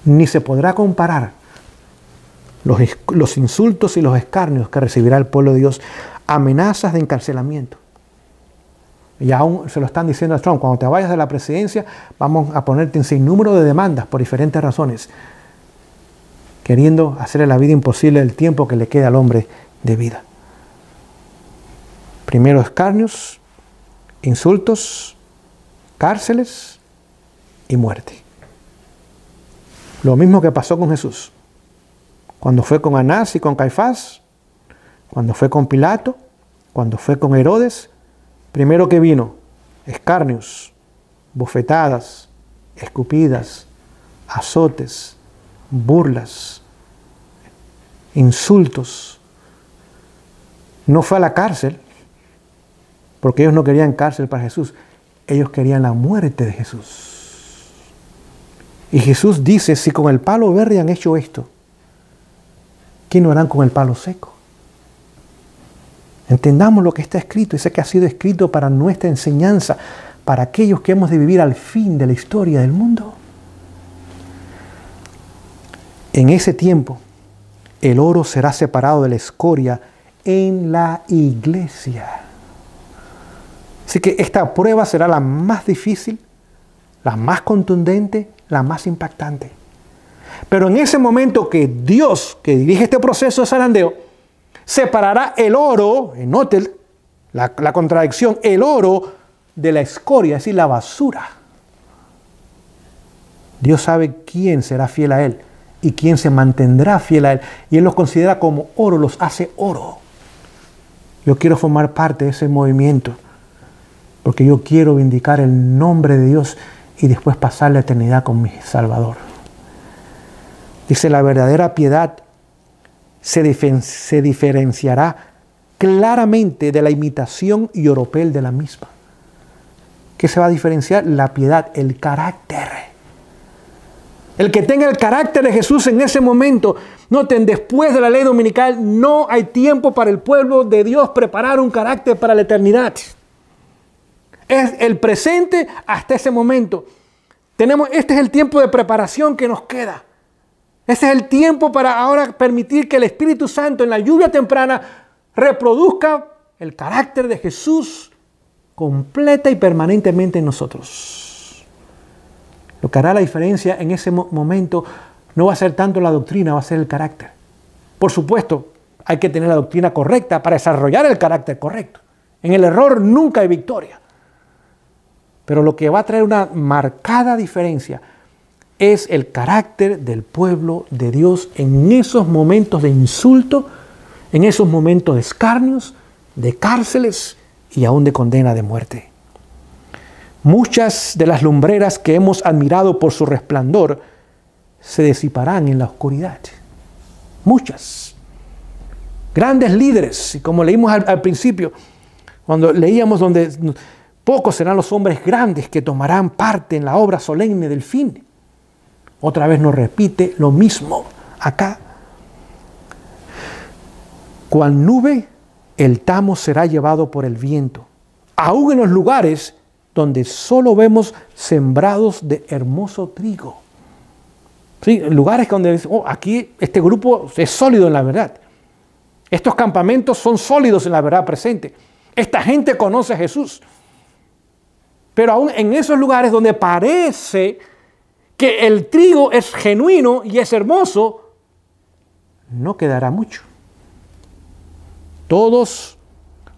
Speaker 2: Ni se podrá comparar los insultos y los escarnios que recibirá el pueblo de Dios amenazas de encarcelamiento. Y aún se lo están diciendo a Trump: cuando te vayas de la presidencia, vamos a ponerte en sinnúmero de demandas por diferentes razones, queriendo hacerle la vida imposible el tiempo que le queda al hombre de vida. Primero escarnios, insultos, cárceles y muerte. Lo mismo que pasó con Jesús. Cuando fue con Anás y con Caifás, cuando fue con Pilato, cuando fue con Herodes, primero que vino, escarnios, bofetadas, escupidas, azotes, burlas, insultos. No fue a la cárcel, porque ellos no querían cárcel para Jesús, ellos querían la muerte de Jesús. Y Jesús dice: si con el palo verde han hecho esto, ¿qué no harán con el palo seco? Entendamos lo que está escrito, y sé que ha sido escrito para nuestra enseñanza, para aquellos que hemos de vivir al fin de la historia del mundo. En ese tiempo, el oro será separado de la escoria en la iglesia. Así que esta prueba será la más difícil, la más contundente, la más impactante. Pero en ese momento que Dios, que dirige este proceso de zarandeo, separará el oro, noten la contradicción, el oro de la escoria, es decir, la basura. Dios sabe quién será fiel a Él y quién se mantendrá fiel a Él. Y Él los considera como oro, los hace oro. Yo quiero formar parte de ese movimiento, porque yo quiero vindicar el nombre de Dios y después pasar la eternidad con mi Salvador. Dice: la verdadera piedad se diferenciará claramente de la imitación y oropel de la misma. ¿Qué se va a diferenciar? La piedad, el carácter. El que tenga el carácter de Jesús en ese momento. Noten, después de la ley dominical no hay tiempo para el pueblo de Dios preparar un carácter para la eternidad. Es el presente hasta ese momento. Este es el tiempo de preparación que nos queda. Ese es el tiempo para ahora permitir que el Espíritu Santo en la lluvia temprana reproduzca el carácter de Jesús completa y permanentemente en nosotros. Lo que hará la diferencia en ese momento no va a ser tanto la doctrina, va a ser el carácter. Por supuesto, hay que tener la doctrina correcta para desarrollar el carácter correcto. En el error nunca hay victoria. Pero lo que va a traer una marcada diferencia es el carácter del pueblo de Dios en esos momentos de insulto, en esos momentos de escarnios, de cárceles y aún de condena de muerte. Muchas de las lumbreras que hemos admirado por su resplandor se disiparán en la oscuridad. Muchas. Grandes líderes, y como leímos al principio, cuando leíamos donde pocos serán los hombres grandes que tomarán parte en la obra solemne del fin. Otra vez nos repite lo mismo acá. Cual nube, el tamo será llevado por el viento, aún en los lugares donde solo vemos sembrados de hermoso trigo. ¿Sí? Lugares donde aquí este grupo es sólido en la verdad. Estos campamentos son sólidos en la verdad presente. Esta gente conoce a Jesús. Pero aún en esos lugares donde parece que el trigo es genuino y es hermoso, no quedará mucho. Todos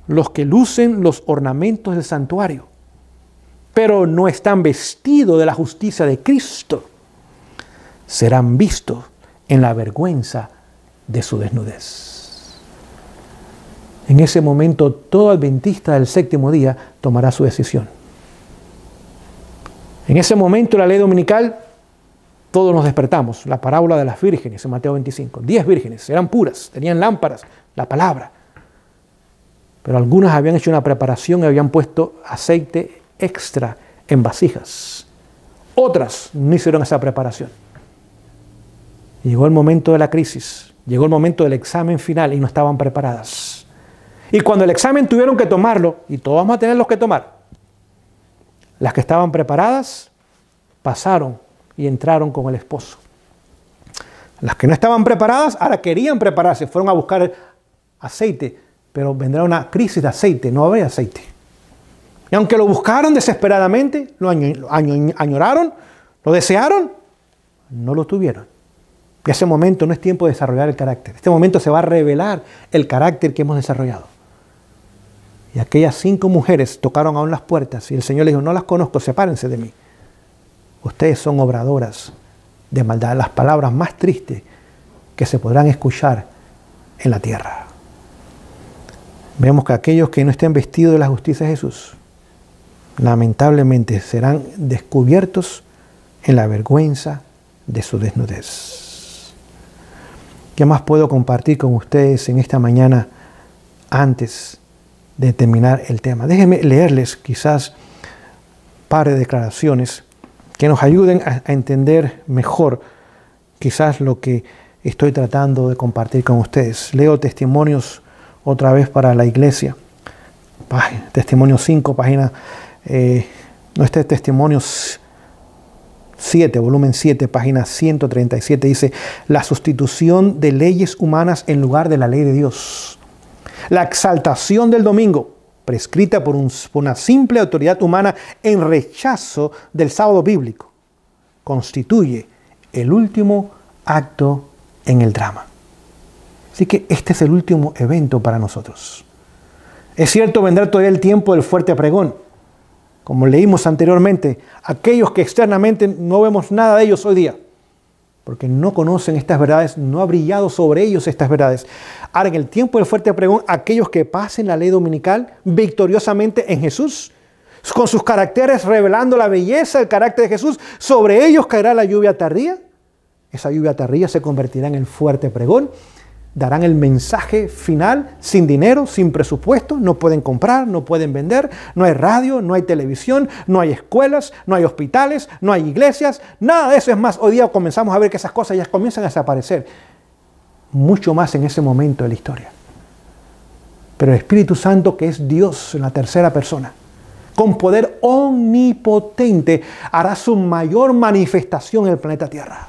Speaker 2: los que lucen los ornamentos del santuario, pero no están vestidos de la justicia de Cristo, serán vistos en la vergüenza de su desnudez. En ese momento, todo adventista del séptimo día tomará su decisión. En ese momento, la ley dominical, todos nos despertamos. La parábola de las vírgenes en Mateo 25. 10 vírgenes, eran puras, tenían lámparas, la palabra. Pero algunas habían hecho una preparación y habían puesto aceite extra en vasijas. Otras no hicieron esa preparación. Llegó el momento de la crisis, llegó el momento del examen final y no estaban preparadas. Y cuando el examen tuvieron que tomarlo, y todos vamos a tenerlos que tomar, las que estaban preparadas pasaron y entraron con el esposo. Las que no estaban preparadas ahora querían prepararse, fueron a buscar aceite, pero vendrá una crisis de aceite, no habrá aceite. Y aunque lo buscaron desesperadamente, lo añoraron, lo desearon, no lo tuvieron. Y ese momento no es tiempo de desarrollar el carácter. En este momento se va a revelar el carácter que hemos desarrollado. Y aquellas 5 mujeres tocaron aún las puertas y el Señor les dijo, no las conozco, sepárense de mí. Ustedes son obradoras de maldad, las palabras más tristes que se podrán escuchar en la tierra. Vemos que aquellos que no estén vestidos de la justicia de Jesús, lamentablemente serán descubiertos en la vergüenza de su desnudez. ¿Qué más puedo compartir con ustedes en esta mañana antes de terminar el tema? Déjenme leerles quizás un par de declaraciones que nos ayuden a entender mejor quizás lo que estoy tratando de compartir con ustedes. Leo testimonios otra vez para la iglesia. Testimonio 5, página, Testimonios 7, volumen 7, página 137, dice, la sustitución de leyes humanas en lugar de la ley de Dios. La exaltación del domingo, prescrita por una simple autoridad humana en rechazo del sábado bíblico, constituye el último acto en el drama. Así que este es el último evento para nosotros. Es cierto, vendrá todavía el tiempo del fuerte pregón. Como leímos anteriormente, aquellos que externamente no vemos nada de ellos hoy día, porque no conocen estas verdades, no ha brillado sobre ellos estas verdades. Ahora, en el tiempo del fuerte pregón, aquellos que pasen la ley dominical victoriosamente en Jesús, con sus caracteres revelando la belleza del carácter de Jesús, sobre ellos caerá la lluvia tardía. Esa lluvia tardía se convertirá en el fuerte pregón. Darán el mensaje final sin dinero, sin presupuesto, no pueden comprar, no pueden vender, no hay radio, no hay televisión, no hay escuelas, no hay hospitales, no hay iglesias, nada de eso. Es más, hoy día comenzamos a ver que esas cosas ya comienzan a desaparecer, mucho más en ese momento de la historia. Pero el Espíritu Santo, que es Dios en la tercera persona, con poder omnipotente, hará su mayor manifestación en el planeta Tierra.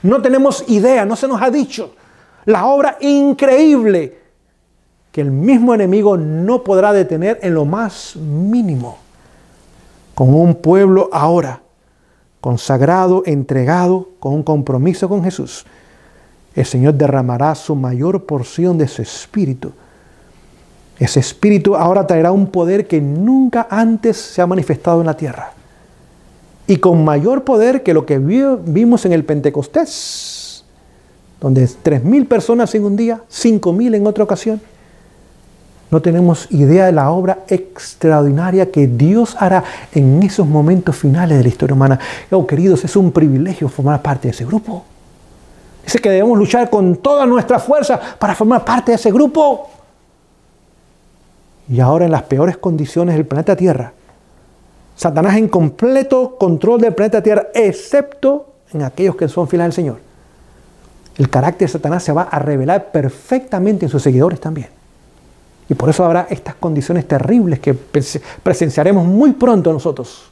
Speaker 2: No tenemos idea, no se nos ha dicho la obra increíble que el mismo enemigo no podrá detener en lo más mínimo. Con un pueblo ahora consagrado, entregado, con un compromiso con Jesús, el Señor derramará su mayor porción de su espíritu. Ese espíritu ahora traerá un poder que nunca antes se ha manifestado en la tierra. Y con mayor poder que lo que vimos en el Pentecostés, donde 3.000 personas en un día, 5.000 en otra ocasión. No tenemos idea de la obra extraordinaria que Dios hará en esos momentos finales de la historia humana. Oh, queridos, es un privilegio formar parte de ese grupo. Dice que debemos luchar con toda nuestra fuerza para formar parte de ese grupo. Y ahora en las peores condiciones del planeta Tierra, Satanás en completo control del planeta Tierra, excepto en aquellos que son fieles al Señor. El carácter de Satanás se va a revelar perfectamente en sus seguidores también. Y por eso habrá estas condiciones terribles que presenciaremos muy pronto nosotros.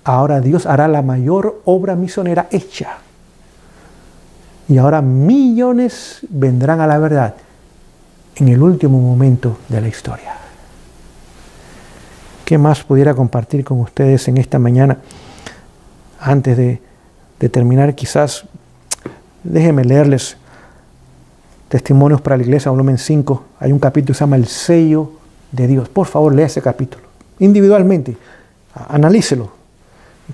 Speaker 2: Ahora Dios hará la mayor obra misionera hecha. Y ahora millones vendrán a la verdad en el último momento de la historia. ¿Qué más pudiera compartir con ustedes en esta mañana? Antes de terminar, quizás déjenme leerles Testimonios para la Iglesia, volumen 5. Hay un capítulo que se llama El sello de Dios. Por favor, lea ese capítulo individualmente, analícelo.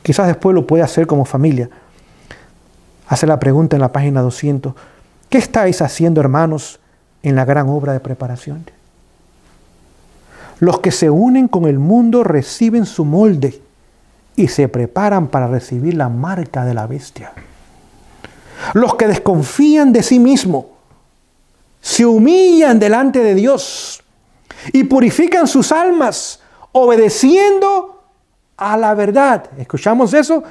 Speaker 2: Quizás después lo pueda hacer como familia. Hace la pregunta en la página 200. ¿Qué estáis haciendo, hermanos, en la gran obra de preparación? Los que se unen con el mundo reciben su molde y se preparan para recibir la marca de la bestia. Los que desconfían de sí mismos se humillan delante de Dios y purifican sus almas obedeciendo a la verdad. ¿Escuchamos eso?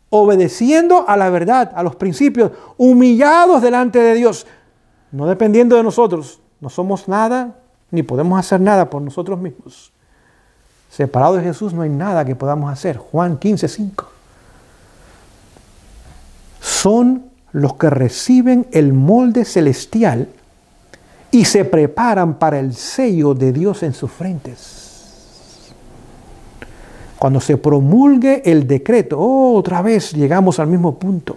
Speaker 2: Obedeciendo a la verdad, a los principios, humillados delante de Dios, no dependiendo de nosotros. No somos nada, ni podemos hacer nada por nosotros mismos. Separados de Jesús no hay nada que podamos hacer. Juan 15:5. Son los que reciben el molde celestial y se preparan para el sello de Dios en sus frentes. Cuando se promulgue el decreto, otra vez llegamos al mismo punto,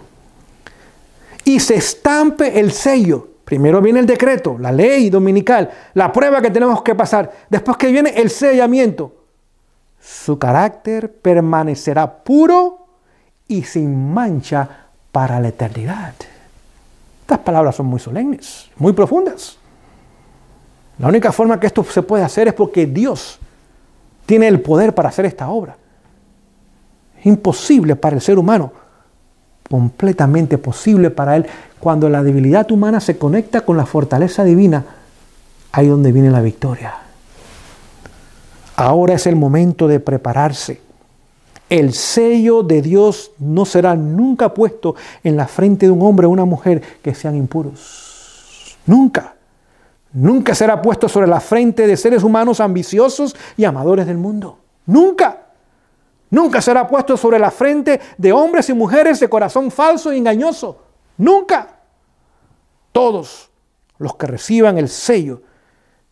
Speaker 2: y se estampe el sello. Primero viene el decreto, la ley dominical, la prueba que tenemos que pasar. Después que viene el sellamiento. Su carácter permanecerá puro y sin mancha para la eternidad. Estas palabras son muy solemnes, muy profundas. La única forma que esto se puede hacer es porque Dios tiene el poder para hacer esta obra. Es imposible para el ser humano, completamente posible para él. Cuando la debilidad humana se conecta con la fortaleza divina, ahí es donde viene la victoria. Ahora es el momento de prepararse. El sello de Dios no será nunca puesto en la frente de un hombre o una mujer que sean impuros. Nunca. Nunca será puesto sobre la frente de seres humanos ambiciosos y amadores del mundo. Nunca. Nunca será puesto sobre la frente de hombres y mujeres de corazón falso e engañoso. Nunca. Todos los que reciban el sello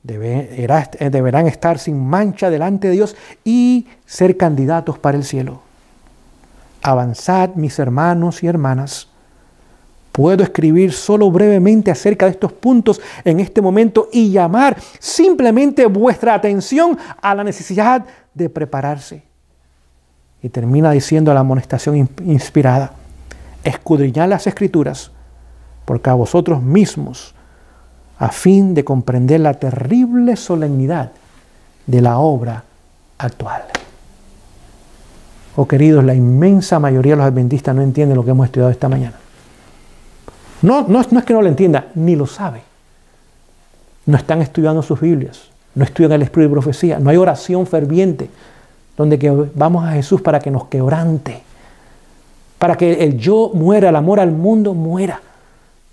Speaker 2: deberán estar sin mancha delante de Dios y ser candidatos para el cielo. Avanzad, mis hermanos y hermanas. Puedo escribir solo brevemente acerca de estos puntos en este momento y llamar simplemente vuestra atención a la necesidad de prepararse. Y termina diciendo la amonestación inspirada: escudriñad las Escrituras, porque a vosotros mismos, a fin de comprender la terrible solemnidad de la obra actual. Oh queridos, la inmensa mayoría de los adventistas no entienden lo que hemos estudiado esta mañana. No es que no lo entienda, ni lo sabe. No están estudiando sus Biblias, no estudian el Espíritu de profecía, no hay oración ferviente donde vamos a Jesús para que nos quebrante, para que el yo muera, el amor al mundo muera,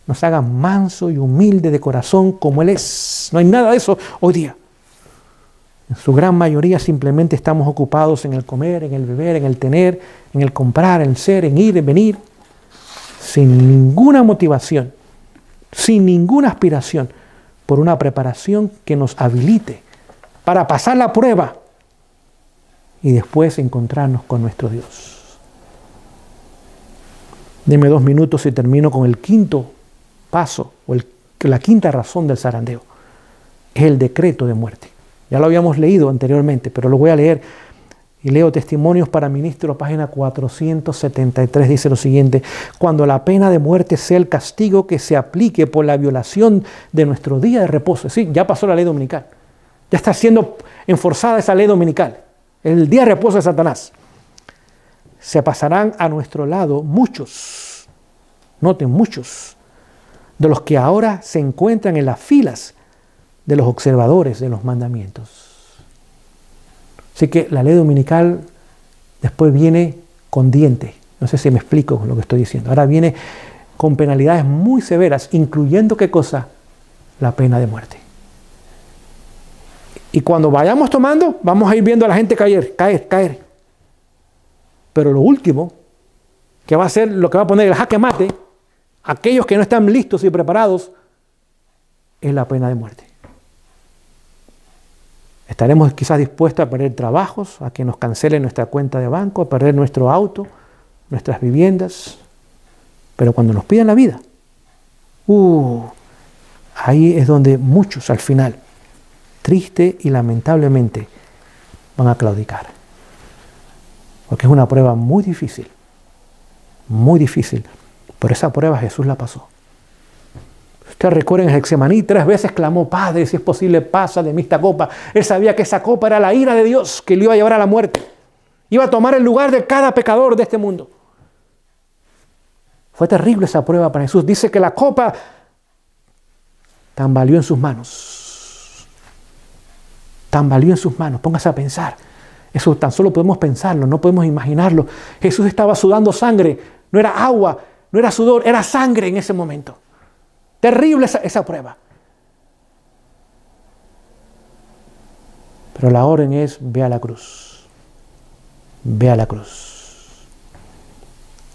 Speaker 2: nos haga manso y humilde de corazón como Él es. No hay nada de eso hoy día. En su gran mayoría simplemente estamos ocupados en el comer, en el beber, en el tener, en el comprar, en el ser, en ir, en venir, sin ninguna motivación, sin ninguna aspiración por una preparación que nos habilite para pasar la prueba y después encontrarnos con nuestro Dios. Deme 2 minutos y termino con el quinto paso, o la quinta razón del zarandeo. Es el decreto de muerte. Ya lo habíamos leído anteriormente, pero lo voy a leer. Y leo Testimonios para Ministros, página 473, dice lo siguiente: cuando la pena de muerte sea el castigo que se aplique por la violación de nuestro día de reposo. Sí, ya pasó la ley dominical. Ya está siendo enforzada esa ley dominical. El día de reposo de Satanás. Se pasarán a nuestro lado muchos, noten, muchos, de los que ahora se encuentran en las filas de los observadores de los mandamientos. Así que la ley dominical después viene con diente. No sé si me explico lo que estoy diciendo. Ahora viene con penalidades muy severas, incluyendo ¿qué cosa? La pena de muerte. Y cuando vayamos tomando, vamos a ir viendo a la gente caer. Pero lo último, que va a ser lo que va a poner el jaque mate, aquellos que no están listos y preparados, es la pena de muerte. Estaremos quizás dispuestos a perder trabajos, a que nos cancelen nuestra cuenta de banco, a perder nuestro auto, nuestras viviendas. Pero cuando nos pidan la vida, ahí es donde muchos al final, triste y lamentablemente, van a claudicar. Porque es una prueba muy difícil, pero esa prueba Jesús la pasó. Usted recuerda en Getsemaní 3 veces clamó: Padre, si es posible, pasa de mí esta copa. Él sabía que esa copa era la ira de Dios que lo iba a llevar a la muerte. Iba a tomar el lugar de cada pecador de este mundo. Fue terrible esa prueba para Jesús. Dice que la copa tambaleó en sus manos. Tambaleó en sus manos. Póngase a pensar. Eso tan solo podemos pensarlo, no podemos imaginarlo. Jesús estaba sudando sangre. No era agua, no era sudor, era sangre en ese momento. Terrible esa prueba. Pero la orden es: ve a la cruz. Ve a la cruz.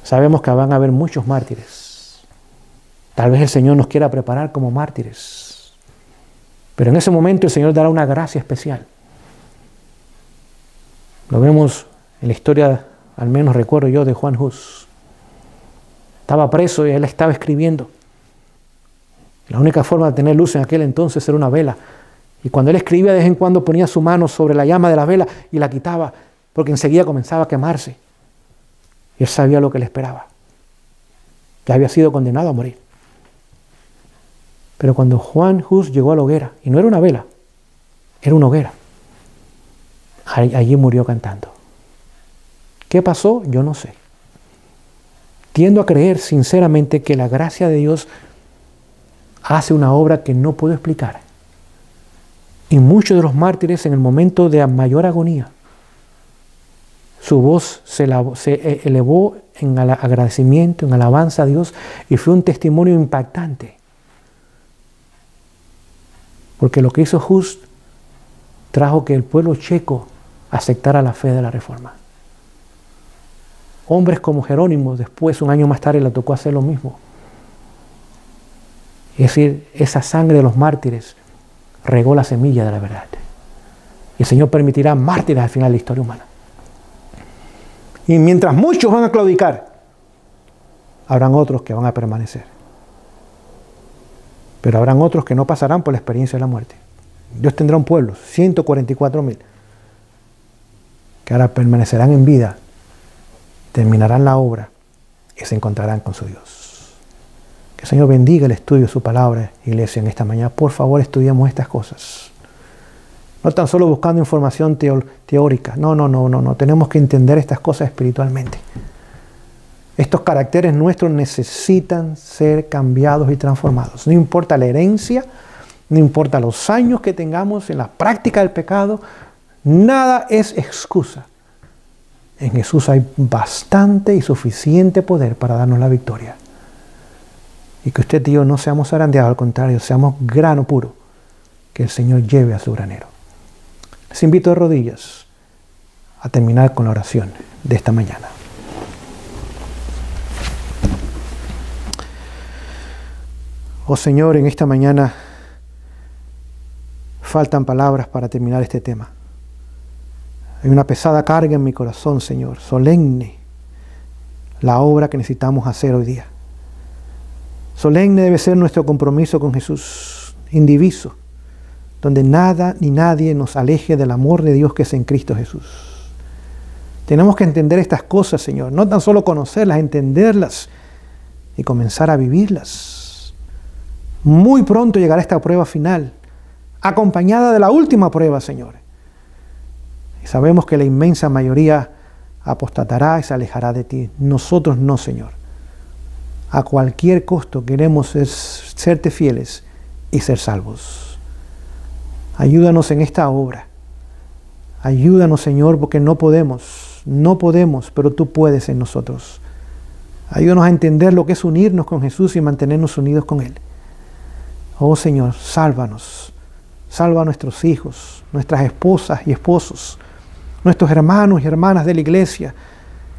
Speaker 2: Sabemos que van a haber muchos mártires. Tal vez el Señor nos quiera preparar como mártires. Pero en ese momento el Señor dará una gracia especial. Lo vemos en la historia, al menos recuerdo yo, de Juan Hus. Estaba preso y él estaba escribiendo. La única forma de tener luz en aquel entonces era una vela. Y cuando él escribía, de vez en cuando ponía su mano sobre la llama de la vela y la quitaba, porque enseguida comenzaba a quemarse. Y él sabía lo que le esperaba. Ya había sido condenado a morir. Pero cuando Juan Hus llegó a la hoguera, y no era una vela, era una hoguera, allí murió cantando. ¿Qué pasó? Yo no sé. Tiendo a creer sinceramente que la gracia de Dios hace una obra que no puedo explicar. Y muchos de los mártires, en el momento de mayor agonía, su voz se elevó en agradecimiento, en alabanza a Dios, y fue un testimonio impactante. Porque lo que hizo Hus trajo que el pueblo checo aceptara la fe de la Reforma. Hombres como Jerónimo, después, un año más tarde, le tocó hacer lo mismo. Es decir, esa sangre de los mártires regó la semilla de la verdad. Y el Señor permitirá mártires al final de la historia humana. Y mientras muchos van a claudicar, habrán otros que van a permanecer. Pero habrán otros que no pasarán por la experiencia de la muerte. Dios tendrá un pueblo, 144,000, que ahora permanecerán en vida, terminarán la obra y se encontrarán con su Dios. Que el Señor bendiga el estudio de su palabra, iglesia, en esta mañana. Por favor, estudiemos estas cosas. No tan solo buscando información teórica. No. Tenemos que entender estas cosas espiritualmente. Estos caracteres nuestros necesitan ser cambiados y transformados. No importa la herencia, no importa los años que tengamos en la práctica del pecado, nada es excusa. En Jesús hay bastante y suficiente poder para darnos la victoria. Y que usted y yo no seamos zarandeados, al contrario, seamos grano puro que el Señor lleve a su granero. Les invito de rodillas a terminar con la oración de esta mañana. Oh Señor, en esta mañana faltan palabras para terminar este tema. Hay una pesada carga en mi corazón, Señor, solemne, la obra que necesitamos hacer hoy día. Solemne debe ser nuestro compromiso con Jesús, indiviso, donde nada ni nadie nos aleje del amor de Dios que es en Cristo Jesús. Tenemos que entender estas cosas, Señor, no tan solo conocerlas, entenderlas y comenzar a vivirlas. Muy pronto llegará esta prueba final, acompañada de la última prueba, Señor. Y sabemos que la inmensa mayoría apostatará y se alejará de ti. Nosotros no, Señor. A cualquier costo queremos serte fieles y ser salvos. Ayúdanos en esta obra. Ayúdanos, Señor, porque no podemos, pero tú puedes en nosotros. Ayúdanos a entender lo que es unirnos con Jesús y mantenernos unidos con Él. Oh Señor, sálvanos. Salva a nuestros hijos, nuestras esposas y esposos, nuestros hermanos y hermanas de la iglesia,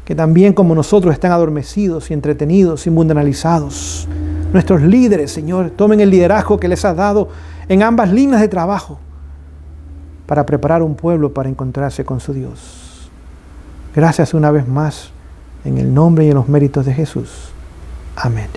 Speaker 2: que también como nosotros están adormecidos y entretenidos y mundanalizados. Nuestros líderes, Señor, tomen el liderazgo que les has dado en ambas líneas de trabajo para preparar un pueblo para encontrarse con su Dios. Gracias una vez más, en el nombre y en los méritos de Jesús. Amén.